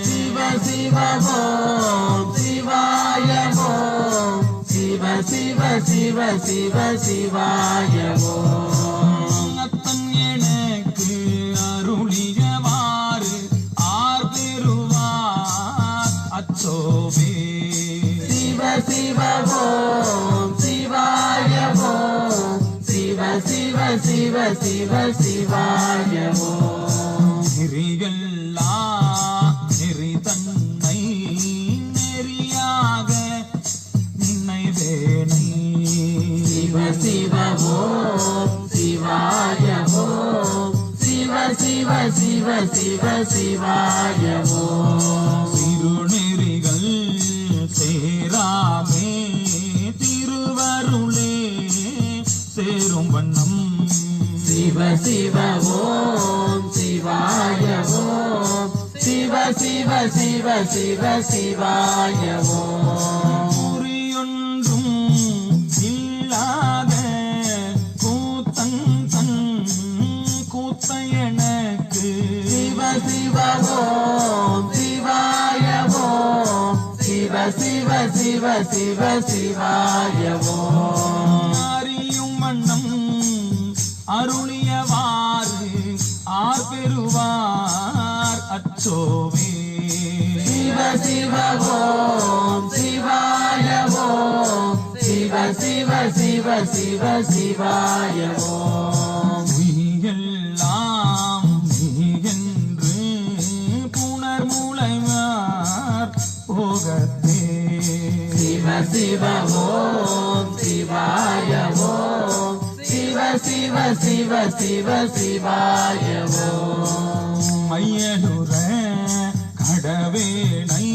சிவ சிவ ஓம் சிவாய ஓம். சிவ சிவ சிவ சிவ சிவாய ஓம். அத்தன் எனக்கு அருளியவாறு ஆர் பெறுவார் அச்சோவே சிவ சிவ ஓம் சிவாய ஓம். சிவ சிவ சிவ சிவ சிவாய ஓம். நெறியல்லா நெறி தன்னை நெறியாக நினைவேனை சிவ சிவ ஓம் சிவாய ஓம். சிவ சிவ சிவ சிவ சிவாய ஓம். திருநெறிகள் சேராமே திருவருளே சேரும் வண்ணம் சிவ சிவ ஓம் சிவாய ஓம். சிவ சிவ சிவ சிவ சிவாய ஓம். குறியொன்றும் இல்லாத கூத்தன் தன் கூத்த எனக்கு சிவ சிவ ஓம் சிவாய ஓம். சிவ சிவ சிவ சிவ சிவாய ஓம். அறியும் வண்ணம் அருளியவாறு ஆர் பெறுவார் அச்சோவே சிவ சிவ ஓம் சிவாய ஓம். சிவ சிவ சிவ சிவ சிவாய ஓம். எல்லாம் நீ என்று புனர்முளைவார் போகத்தே சிவ சிவ ஓம் சிவாய ஓம். சிவ சிவ சிவ சிவ சிவாய ஓம். மையலுற கடவேனை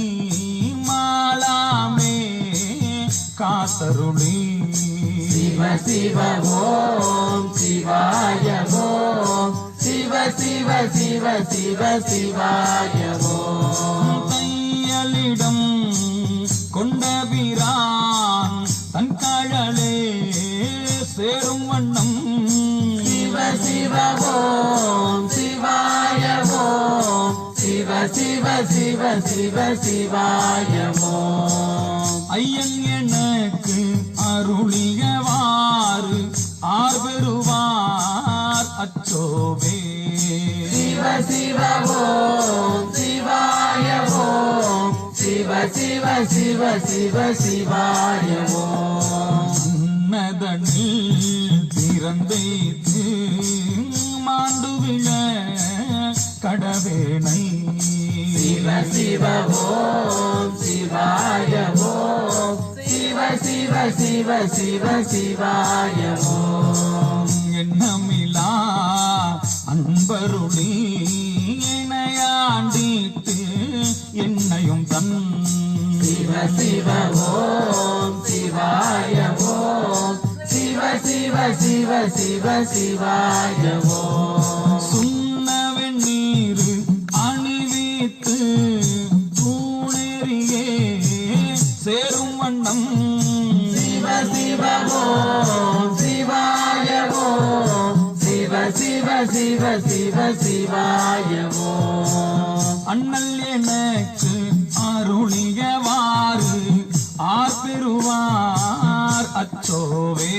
மாலாமே காத்தருளி சிவ சிவ ஓம் சிவாய ஓம். சிவ சிவ சிவ சிவ சிவாய ஓம். தையலிடம் கொண்ட பிரான் தன் கழலே சேரும் வண்ணம் சிவ சிவ ஓம் சிவாய ஓம். சிவ சிவ சிவ சிவ சிவாய ஓம். ஐயன் எனக்கு அருளியவாறு ஆர் பெறுவார் அச்சோவே சிவ சிவ ஓம் சிவாய ஓம். சிவ சிவ சிவ சிவ சிவாய ஓம். உன்னதனில் பிறந்தைத்து மாண்டு விழ கடவேனை சிவ சிவ ஓம் சிவாய ஓம். சிவ சிவ சிவ சிவ சிவாய ஓம். எண்ணமிலா அன்பருளி இணையாண்டிட்டு என்னையும் தன் சிவ சிவ ஓம் சிவாய ஓம். சிவ சிவ சிவ சிவ சிவாய ஓம். சுண்ண வெந்நீர் அணிவித்து தூணெறியே சேரும் வண்ணம் சிவ சிவ ஓம் சிவாய ஓம். சிவ சிவ சிவ சிவ சிவாய ஓம். அண்ணல் எனக்கு அருளியவாறு ஆர் பெறுவார் அச்சோவே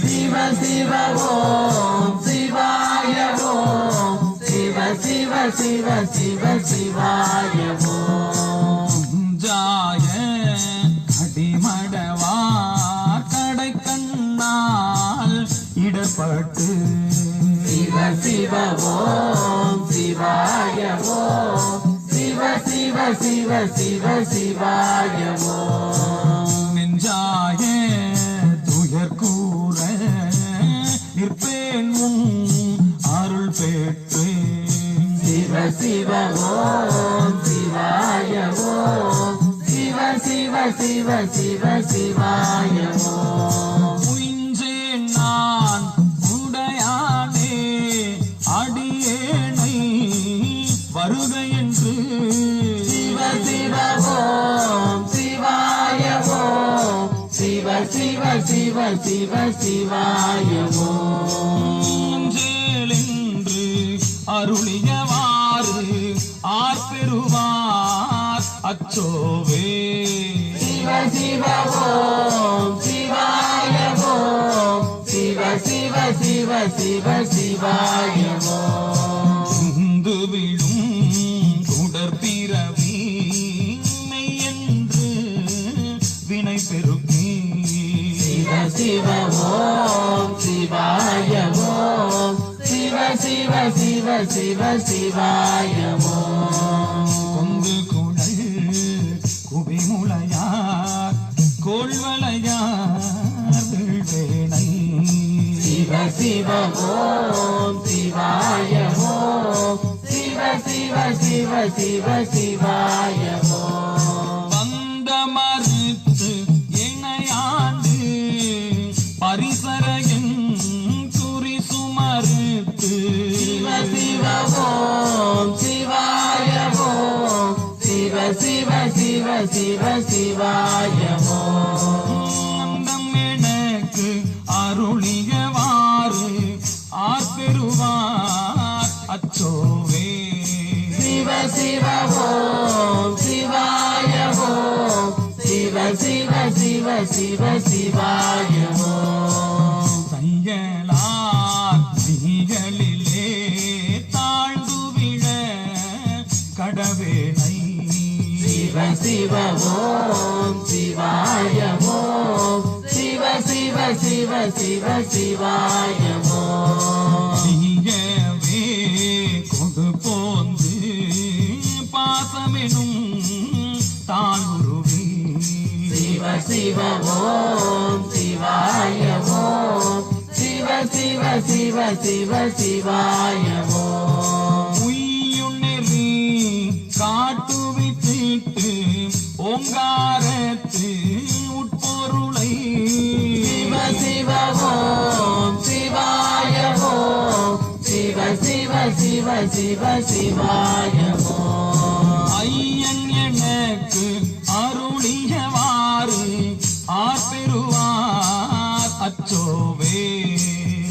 சிவ சிவ ஓம் சிவாய ஓம். சிவ சிவ சிவ சிவ சிவாய ஓம். ஜாய அடிமடவார் கடை கண்ணால் இடப்பட்டு சிவ சிவ சிவ ஓம் சிவாய ஓம் சிவ சிவ சிவ சிவ சிவாய ஓம் நெஞ்சாய துயர் கூற நிற்பேன் உன் அருள் பெற்று சிவ சிவ ஓம் சிவாய ஓம் சிவ சிவ சிவ சிவ சிவாய ஓம் உயின்றேன் நான் உடையானே அடியேனை வருக என்று சிவ சிவ ஓம் சிவாய ஓம் சிவ சிவ சிவ சிவ சிவாய ஓம் என்று அருளியவாறு ஆர்பெறுவார் அச்சோவே சிவ சிவ ஓம் சிவாய ஓம் சிவ சிவ சிவ சிவ சிவாய ஓம் இந்து விடும் தொடர்பிறவி மெய்யென்று வினை பெருக்கி சிவ சிவ ஓம் சிவாய ஓம் சிவ சிவ சிவ சிவ சிவாய ஓம் கொங்கு குழல் குவிமுளையார் கோள்வளையார் வேணை சிவ சிவ ஓம் சிவாய ஓம் சிவ சிவ சிவ சிவ சிவாய ஓம் வந்த மறுத்து இணையாண்டு பரிசரையின் குறி சுமறுத்து சிவ சிவ ஓம் சிவாய ஓம் சிவ சிவ சிவ சிவ சிவாய ஓம் அந்தம் எனக்கு அருளியவாறு ஆர்பெறுவார் அச்சோவே சிவ சிவ ஓம் சிவாய ஓம் சிவ சிவ சிவ சிவ சிவாய ஓம் தையலார் நீகளிலே தாழ்ந்து விழ கடவேனை சிவ சிவ ஓம் சிவாய ஓம் சிவ சிவ சிவ சிவ சிவாய ஓம் நீயவே கொடு போந்து பாசமெனும் தாழ்வுருவி சிவ சிவ ஓம் சிவாய ஓம் சிவ சிவ சிவ சிவ சிவாய ஓம் உய்யுணெறி காட்டுவித்திட்டு ஓங்காரத்து உட்பொருளை சிவ சிவ ஓம் சிவாய ஓம் சிவ சிவ சிவ சிவ சிவாய ஓம் ஐயன் எனக்கு அருளியவாறு ஆர்பெறுவார் அச்சோவே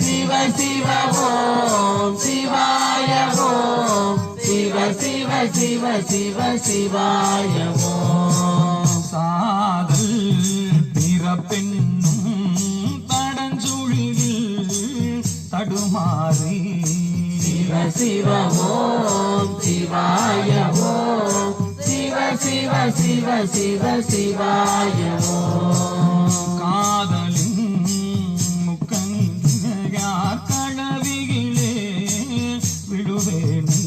சிவ சிவ ஓம் சிவாய ஓம் சிவ சிவ சிவ சிவ சிவாய ஓம் சாதல் பிறப்பென்னும் தடஞ்சுழில் தடுமாறி சிவ சிவ ஓம் சிவாய ஓம் சிவ சிவ சிவ சிவ சிவாய ஓம் காதலின் முக்கணியார் கடவிகளே விடுவேனை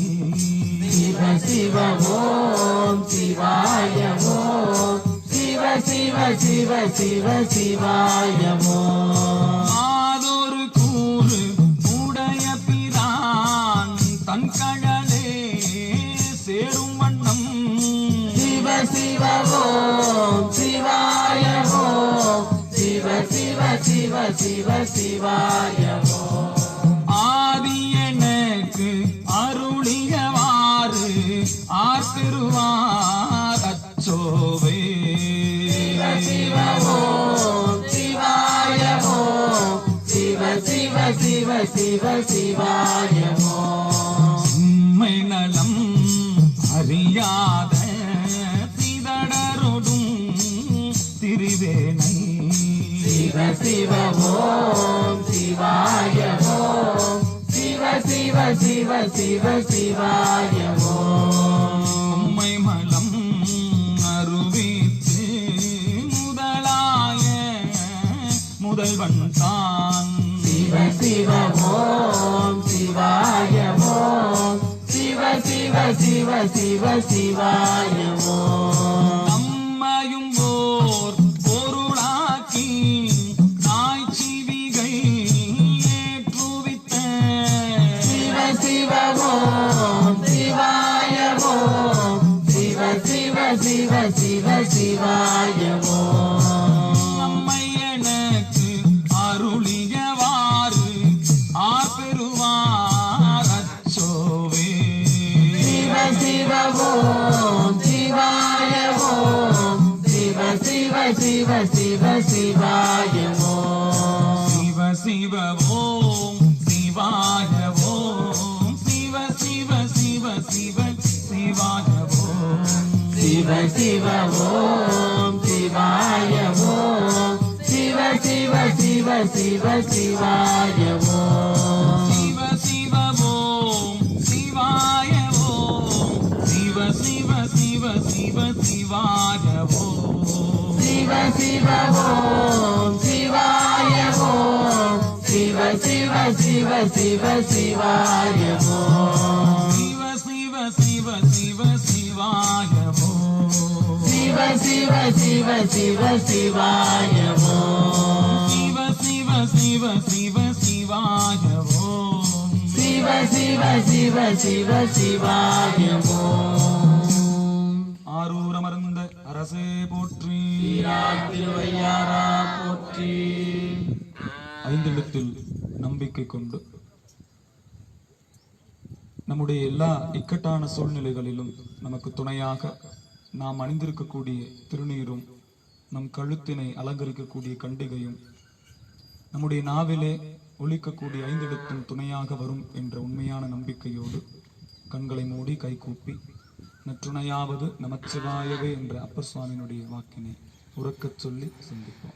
சிவ சிவ ஓம் சிவாய ஓம் சிவ சிவ சிவ சிவ சிவாய ஓம் மாதொரு கூறு உடைய பிரான் தன் கடலே சேரும் வண்ணம் சிவ சிவ ஓம் சிவாய ஓம் சிவ சிவ சிவ சிவ சிவாய ஓம் ஆதி எனக்கு அருளியவாறு ஆர்பெறுவார் அச்சோவே சிவ சிவ ஓம் சிவாய ஓம் சிவ சிவ சிவ சிவ சிவாய ஓம் உம்மை நலம் அறியாத திதடருடும் திரிவேனை சிவ சிவ ஓம் சிவாய ஓம் சிவ சிவ சிவ சிவ சிவாய ஓம் உம்மை மலம் அருவித்து முதலாய முதல்வன் தான் சிவ சிவ ஓம் சிவாய சிவ சிவ சிவாய ஓம் நம்மையும் ஓர் பொருளாக்கி நாய்ச்சிவிகை ஏற்றுவித்த சிவ சிவ ஓம் சிவாய ஓம் சிவ சிவ சிவ சிவ சிவாய ஓம் நம்மை எனக்கு அருளியவாறு ஆர்பெருவார் அச்சோவே சிவ சிவ ஓம் சிவாய ஓம் சிவ சிவ சிவ சிவ சிவாய ஓம் சிவ சிவ ஓம் சிவாய ஓம் சிவ சிவ சிவ சிவ சிவாய ஓம் சிவ சிவ ஓம் சிவாய ஓம் சிவ சிவ சிவ சிவ சிவாய ஓம் சிவ சிவ ஓம் சிவாய ஓம் சிவ சிவ சிவ சிவ சிவாய ஓம் சிவ சிவ ஓம் சிவாய ஓம் சிவ சிவ சிவ சிவ சிவாய ஓம் சிவ சிவ சிவ சிவ சிவாய ஓம் சிவ சிவ சிவ சிவ சிவாய ஓம் சிவ சிவ சிவ சிவ சிவாய ஓம் சிவ சிவ சிவ சிவ சிவாய ஓம் ஆரூரமர்ந்த அரசே போற்றி திருவையாரா போற்றி ஐந்தெழுத்தில் நம்பிக்கை கொண்டு நம்முடைய எல்லா இக்கட்டான சூழ்நிலைகளிலும் நமக்கு துணையாக நாம் அணிந்திருக்கக்கூடிய திருநீரும் நம் கழுத்தினை அலங்கரிக்கக்கூடிய கண்டிகையும் நம்முடைய நாவிலே ஒலிக்கக்கூடிய ஐந்தெழுத்தும் துணையாக வரும் என்ற உண்மையான நம்பிக்கையோடு கண்களை மூடி கைகூப்பி நற்றுணையாவது நமச்சிவாயவே என்ற அப்பர் சுவாமியினுடைய வாக்கினை உறக்கச் சொல்லி சிந்திப்போம்.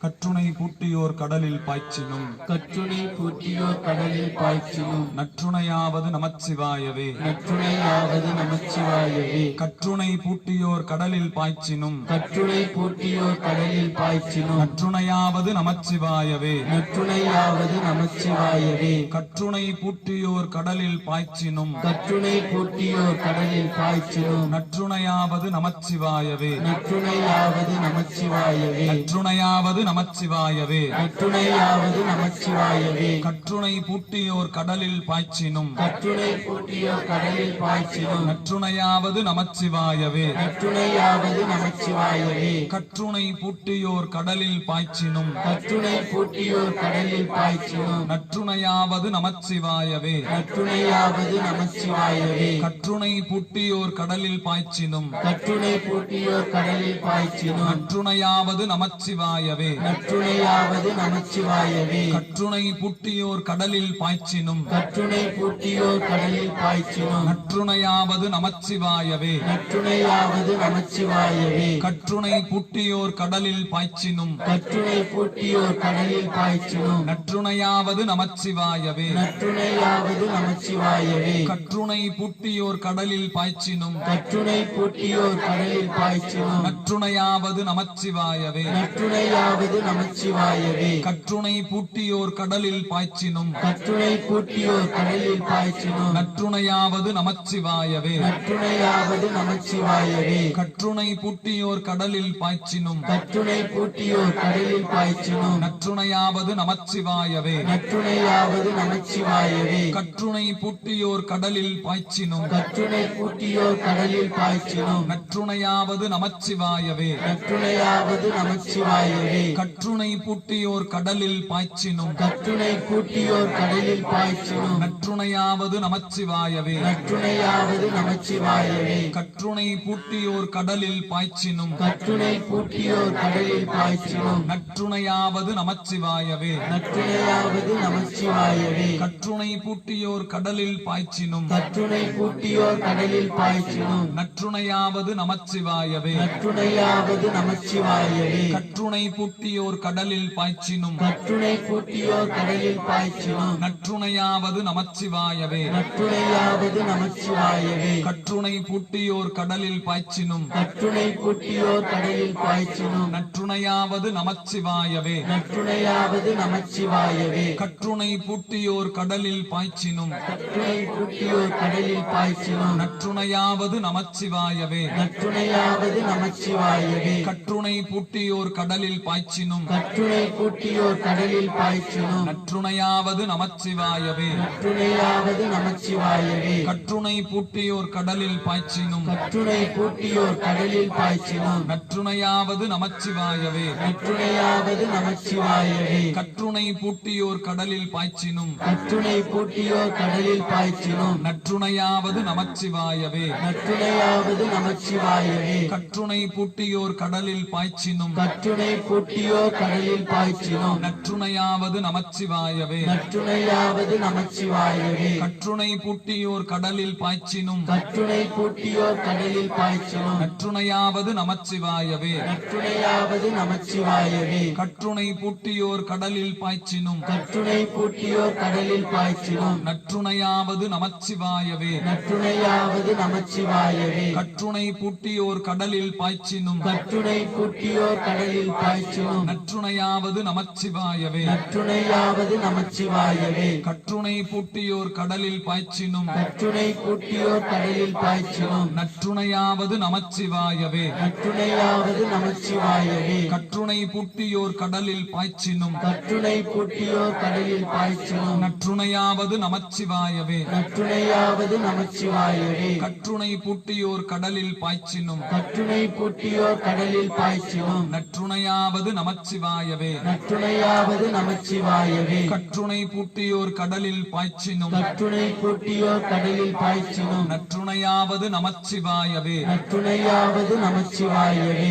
கற்றுணை பூட்டியோர் கடலில் பாய்ச்சினும் கற்றுணை பூட்டியோர் கடலில் பாய்ச்சினும் நற்றுணையாவது நமச்சிவாயவே நற்றுணையாவது நமச்சிவாயவே கற்றுணை பூட்டியோர் கடலில் பாய்ச்சினும் கற்றுணை பூட்டியோர் கடலில் பாய்ச்சினும் நற்றுணையாவது நமச்சிவாயவே நற்றுணையாவது நமச்சிவாயவே கற்றுணை பூட்டியோர் கடலில் பாய்ச்சினும் கற்றுணை பூட்டியோர் கடலில் பாய்ச்சினும் நற்றுணையாவது நமச்சிவாயவே நற்றுணையாவது நமச்சிவாயவே நற்றுணையாவது நமச்சிவாயவே நற்றுணையாவது நமச்சிவாயவே கற்றுணை பூட்டியோர் கடலில் பாய்ச்சினும் கற்றுணை பூட்டியோர் கடலில் பாய்ச்சினும் நற்றுணையாவது நமச்சிவாயவே நற்றுணையாவது நமச்சிவாயவே கற்றுணை பூட்டியோர் கடலில் பாய்ச்சினும் கற்றுணை பூட்டியோர் கடலில் பாய்ச்சினும் நற்றுணையாவது நமச்சிவாயவே நற்றுணையாவது நமச்சிவாயவே கற்றுணை பூட்டியோர் கடலில் பாய்ச்சினும் கற்றுணை பூட்டியோர் கடலில் பாய்ச்சினும் நற்றுணையாவது நமச்சிவாயவே நற்றுணையாவது நமச்சிவாயவே கற்றுணை பூட்டியோர் கடலில் பாய்ச்சினும் கற்றுணை பூட்டியோர் கடலில் பாய்ச்சினும் நற்றுணையாவது நமச்சிவாயவே நற்றுணையாவது நமச்சிவாயவே கற்றுணை பூட்டியோர் கடலில் பாய்ச்சினும் கற்றுணை பூட்டியோர் கடலில் பாய்ச்சினும் நற்றுணையாவது நமச்சிவாயவே நற்றுணையாவது நமச்சிவாயவே கற்றுணை பூட்டியோர் கடலில் பாய்ச்சினும் கற்றுணை பூட்டியோர் கடலில் பாய்ச்சினும் நற்றுணையாவது நமச்சிவாயவே நற்றுணையாவது நமச்சிவாயவே கற்றுணை பூட்டியோர் கடலில் பாய்ச்சினும் கற்றுணை பூட்டியோர் கடலில் பாய்ச்சினும் நற்றுணையாவது நமச்சிவாயவே நற்றுணையாவது நமச்சிவாயவே கற்றுணை பூட்டியோர் கடலில் பாய்ச்சினும் கற்றுணை பூட்டியோர் கடலில் பாய்ச்சினும் நற்றுணையாவது நமச்சிவாயவே நற்றுணையாவது நமச்சிவாயவே கற்றுணை பூட்டியோர் கடலில் பாய்ச்சினும் கற்றுணை பூட்டியோர் கடலில் பாய்ச்சினும் நற்றுணையாவது நமச்சிவாயவே நற்றுணையாவது நமச்சிவாயவே கற்றுணை பூட்டியோர் கடலில் பாய்ச்சினும் கற்றுணை பூட்டியோர் கடலில் பாய்ச்சினும் நற்றுணையாவது நமச்சிவாயவே நற்றுணையாவது நமச்சிவாயவே கற்றுணை பூட்டியோர் கடலில் பாய்ச்சினும் கற்றுணை பூட்டியோர் கடலில் பாய்ச்சினும் நற்றுணையாவது நமச்சிவாயவே நற்றுணையாவது நமச்சிவாயவே கற்றுணை பூட்டியோர் கடலில் பாய்ச்சினும் கற்றுணை பூட்டியோர் கடலில் பாய்ச்சினும் நற்றுணையாவது நமச்சிவாயவே நற்றுணையாவது நமச்சிவாயவே கற்றுணை பூட்டியோர் பூட்டியோர் கடலில் பாய்ச்சினும் கற்றுணை பூட்டியோர் கடலில் பாய்ச்சினும் நற்றுணையாவது நமச்சிவாயவே நற்றுணையாவது நமச்சிவாயவே கற்றுணை பூட்டியோர் கடலில் பாய்ச்சினும் கற்றுணை பூட்டியோர் கடலில் பாய்ச்சினும் நற்றுணையாவது நமச்சிவாயவே நற்றுணையாவது நமச்சிவாயவே கற்றுணை பூட்டியோர் கடலில் பாய்ச்சினும் கற்றுணை பூட்டியோர் கடலில் பாய்ச்சினும் நற்றுணையாவது நமச்சிவாயவே நற்றுணையாவது நமச்சிவாயவே கற்றுணை பூட்டியோர் கடலில் பாய்ச்சினும் கற்றுணை பூட்டியோர் கடலில் பாய்ச்சினும் நற்றுணையாவது நமச்சிவாயவே நற்றுணையாவது நமச்சிவாயவே கற்றுணை பூட்டியோர் கடலில் பாய்ச்சினும் கற்றுணை பூட்டியோர் கடலில் பாய்ச்சினும் நற்றுணையாவது நமச்சிவாயவே நற்றுணையாவது நமச்சிவாயவே கற்றுணை பூட்டியோர் கடலில் பாய்ச்சினும் கற்றுணை பூட்டியோர் கடலில் பாய்ச்சினும் நற்றுணையாவது நமச்சிவாயவே நற்றுணையாவது நமச்சிவாயவே கற்றுணை பூட்டியோர் கடலில் பாய்ச்சினும் கற்றுணை பூட்டியோர் கடலில் பாய்ச்சினும் நற்றுணையாவது நமச்சிவாயவே நற்றுணையாவது நமச்சிவாயவே கற்றுணை பூட்டியோர் கடலில் பாய்ச்சினும் கற்றுணை பூட்டியோர் கடலில் பாய்ச்சினும் நற்றுணையாவது நமச்சிவாயவே நற்றுணையாவது நமச்சிவாயவே கற்றுணை பூட்டியோர் கடலில் பாய்ச்சினும் கற்றுணை பூட்டியோர் கடலில் பாய்ச்சினும் நற்றுணையாவது நமச்சிவாயவே நற்றுணையாவது நமச்சிவாயவே கற்றுணை பூட்டியோர் கடலில் பாய்ச்சினும் கற்றுணை பூட்டியோர் கடலில் பாய்ச்சினும் நற்றுணையாவது நமச்சிவாயவே நற்றுணையாவது நமச்சிவாயவே கற்றுணை பூட்டியோர் கடலில் பாய்ச்சினும் கற்றுணை பூட்டியோர் கடலில் பாய்ச்சினும் நற்றுணையாவது நமச்சிவாயவே நற்றுணையாவது நமச்சிவாயவே கற்றுணை பூட்டியோர் கடலில் பாய்ச்சினும் கற்றுணை பூட்டியோர் கடலில் பாய்ச்சினும் நற்றுணையாவது நமச்சிவாயவே நற்றுணையாவது நமச்சிவாயவே கற்றுணை பூட்டியோர் கடலில் பாய்ச்சினும் கற்றுணை பூட்டியோர் கடலில் பாய்ச்சினும் நற்றுணையாவது நமச்சிவாயவே நற்றுணையாவது நமச்சிவாயவே கற்றுணை பூட்டியோர் கடலில் பாய்ச்சினும் கற்றுணை பூட்டியோர் கடலில் பாய்ச்சினும் நற்றுணையாவது நமச்சிவாயவே நற்றுணையாவது நமச்சிவாயவே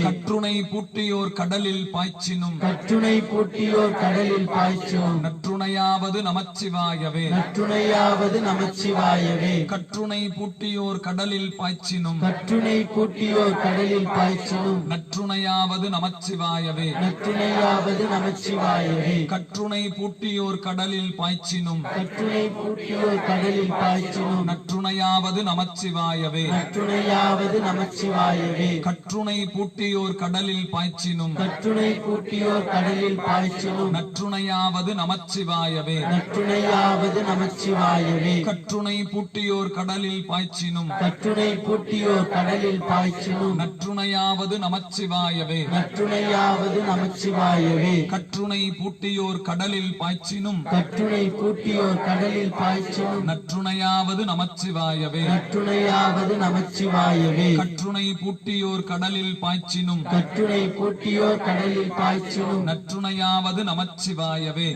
கற்றுணை பூட்டியோர் கடலில் பாய்ச்சினும் கற்றுணை பூட்டியோர் கடலில் பாய்ச்சினும் நற்றுணையாவது நமச்சிவாயவே நற்றுணையாவது நமச்சிவாயவே கற்றுணை பூட்டியோர் கடலில் பாய்ச்சினும் கற்றுணை பூட்டியோர் கடலில் பாய்ச்சினும் நற்றுணையாவது நமச்சிவாயவே நற்றுணையாவது நமச்சிவாயவே கற்றுணை பூட்டியோர் கடலில் பாய்ச்சினும் கற்றுணை பூட்டியோர் கடலில் பாய்ச்சினும் நற்றுணையாவது நமச்சிவாயவே நற்றுணையாவது நமச்சிவாயவே கற்றுணை பூட்டியோர் கடலில் பாய்ச்சினும் கற்றுணை பூட்டியோர் கடலில் பாய்ச்சினும் நற்றுணையாவது நமச்சிவாயவே நற்றுணையாவது நமச்சிவாயவே கற்றுணை பூட்டியோர் கடலில் பாய்ச்சினும் கற்றுணை பூட்டியோர் கடலில் பாய்ச்சினும் நற்றுணையாவது நமச்சிவாயவே நற்றுணையாவது நமச்சிவாயவே கற்றுணை பூட்டியோர் கடலில் பாய்ச்சினும் கற்றுணை பூட்டியோர் கடலில் பாய்ச்சினும் நற்றுணையாவது நமச்சிவாயவே நற்றுணையாவது நமச்சிவாயவே கற்றுணை பூட்டியோர் கடலில் பாய்ச்சினும் கற்றுணை பூட்டியோர் கடலில் பாய்ச்சினும் நற்றுணையாவது நமச்சிவாயவே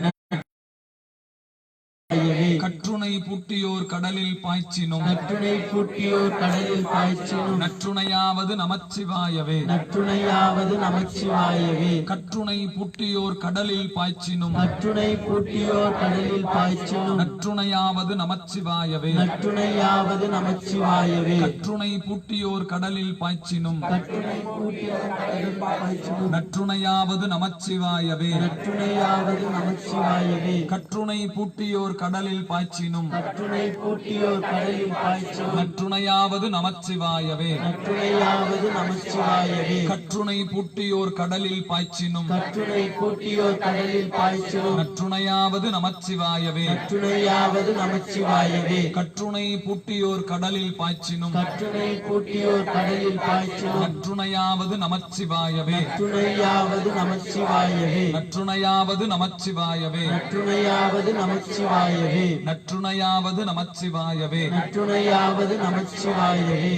கற்றுணை பூட்டியோர் கடலில் பாய்ச்சினும் நற்றுணை பூட்டியோர் கடலில் பாய்ச்சினும் நற்றுணையாவது நமச்சிவாயவே நற்றுணையாவது நமச்சிவாயவே கற்றுணை பூட்டியோர் கடலில் பாய்ச்சினும் நற்றுணை பூட்டியோர் கடலில் பாய்ச்சினும் நற்றுணையாவது நமச்சிவாயவே நற்றுணையாவது நமச்சிவாயவே கற்றுணை பூட்டியோர் கடலில் பாய்ச்சினும் கற்றுணை பூட்டியோர் கடலில் பாய்ச்சினும் நற்றுணையாவது நமச்சிவாயவே நற்றுணையாவது நமச்சிவாயவே கற்றுணை பூட்டியோர் கடலில் பாய்ச்சினும் கற்றுணை பூட்டியோர் கடலில் பாய்ச்சினும் நற்றுணையாவது நமச்சிவாயவே நற்றுணையாவது நமச்சிவாயவே கற்றுணை பூட்டியோர் கடலில் பாய்ச்சினும் கற்றுணை பூட்டியோர் கடலில் பாய்ச்சினும் நற்றுணையாவது நமச்சிவாயவே நற்றுணையாவது நமச்சிவாயவே கற்றுணை பூட்டியோர் கடலில் பாய்ச்சினும் கற்றுணை பூட்டியோர் கடலில் பாய்ச்சினும் நற்றுணையாவது நமச்சிவாயவே நற்றுணையாவது நமச்சிவாயவே நற்றுணையாவது நமச்சிவாயவே நற்றுணையாவது நமச்சிவாயவே நற்றுணையாவது நமச்சிவாயவே நற்றுணையாவது நமச்சிவாயவே.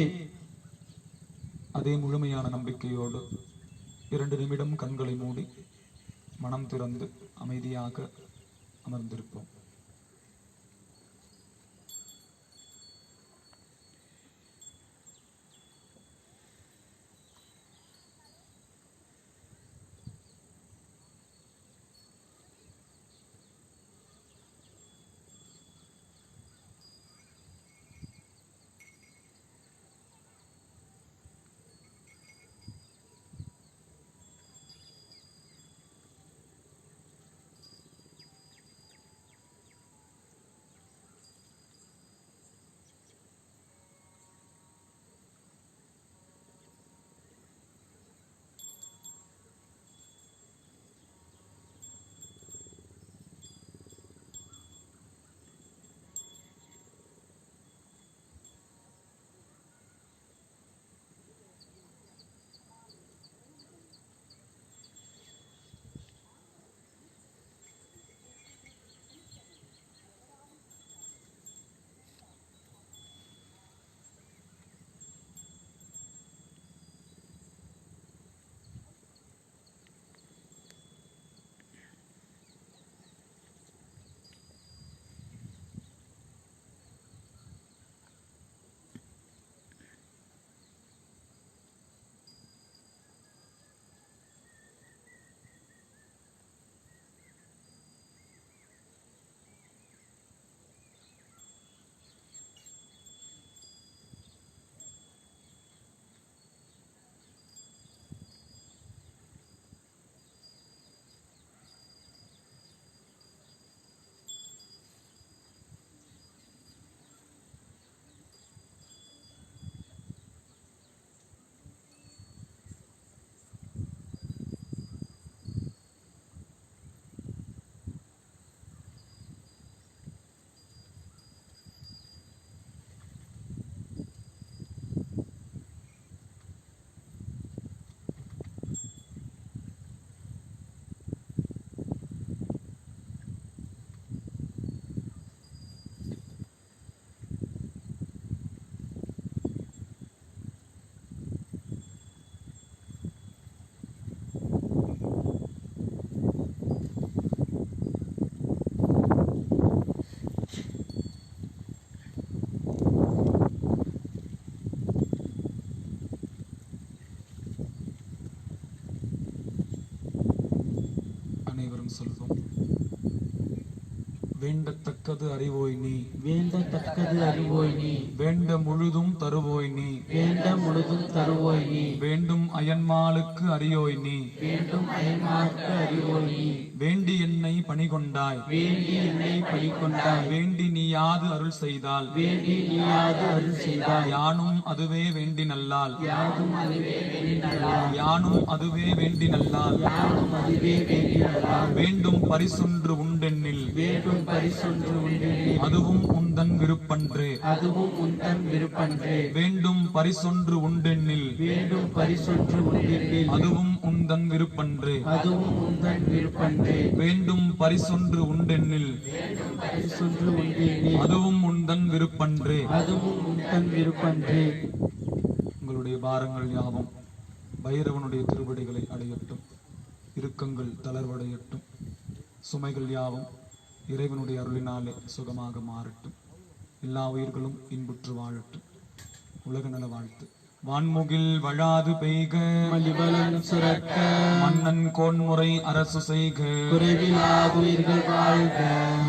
அதே முழுமையான நம்பிக்கையோடு 2 நிமிடம் கண்களை மூடி மனம் திறந்து அமைதியாக அமர்ந்திருப்போம். வேண்டத்தக்கது அறிவோய் நீ வேண்டத்தக்கது அறிவோய் நீ வேண்ட முழுதும் தருவோய் நீ வேண்ட முழுதும் தருவோய் நீ வேண்டும் அயன்மாளுக்கு அறியோய் நீ வேண்டும் அயன்மார்க்கு அறிவோய் நீ வேண்டி என்னை பணிகொண்டாய் வேண்டி என்னை பணிகொண்டாய் வேண்டி நீ யாது அருள் செய்தால் வேண்டி நீயாது அருள் செய்தாய் யானும் அதுவே வேண்டி நல்லால் யாதும் அதுவே வேண்டினல்லால் யானும் அதுவே வேண்டி நல்லால் யாதும் அதுவே வேண்டினல்லால் வேண்டும் பரிசொன்று உண்டென்னில் வேண்டும் பரிசொன்று உண்டு அதுவும் உந்தன் விருப்பன்று அதுவும் உந்தன் விருப்பன்றே வேண்டும் பரிசொன்று உண்டென்னில் வேண்டும் பரிசொன்று உண்டில் அதுவும் உந்தன் விருப்பன்று அதுவும் உந்தன் விருப்பன்றே வேண்டும் பரிசொன்று உண்டென்னில் பரிசொன்று உண்டில் அதுவும் உந்தன் விருப்பன்று அதுவும் உந்தன் விருப்பன்றே உங்களுடைய பாரங்கள் யாவும் பைரவனுடைய திருவடிகளை அடையட்டும், இறுக்கங்கள் தளர்வடையட்டும், சுமைகள் யாவும் இறைவனுடைய அருளினாலே சுகமாக மாறட்டும், எல்லா உயிர்களும் இன்புற்று வாழட்டும். உலக நல வாழ்த்து. வான்முகில் வழாது பெய்க மலிவலன் சுரக்க மன்னன் கோன்முறை அரசு செய்க குறைவிலாதுயிர்கள் வாழ்க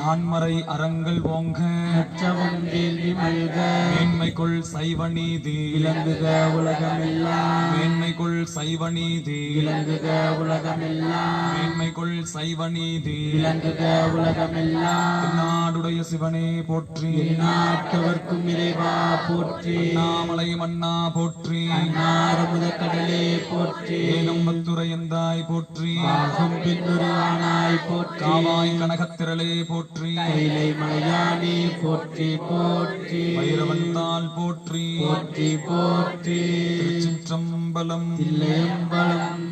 நான்மறை அறங்கள் ஓங்க நற்றவம் வேள்வி மல்க மேன்மைக்குள் சைவ நீதி விளங்குக உலகமெல்லாம் மேன்மைக்குள் சைவ நீதி விளங்குக உலகமெல்லாம் மேன்மைக்குள் சைவ நீதி விளங்குக உலகமெல்லாம் நாடுடைய சிவனே போற்றி, நாட்டவர்க்கும் இறைவா போற்றி நாமலை மன்னா போற்றி, நாரமுத கடலே போற்றி ஏகம்பத்துரை எந்தாய் போற்றி, ஆகும் பின்னுருவானாய் போற்றி காவாய் கனகத்திரளே போற்றி, கைலை மலையானே போற்றி போற்றி பைரவந்தாள் போற்றி, போற்றி போற்றி திருச்சிற்றம்பலம். தில்லையம்பலம்.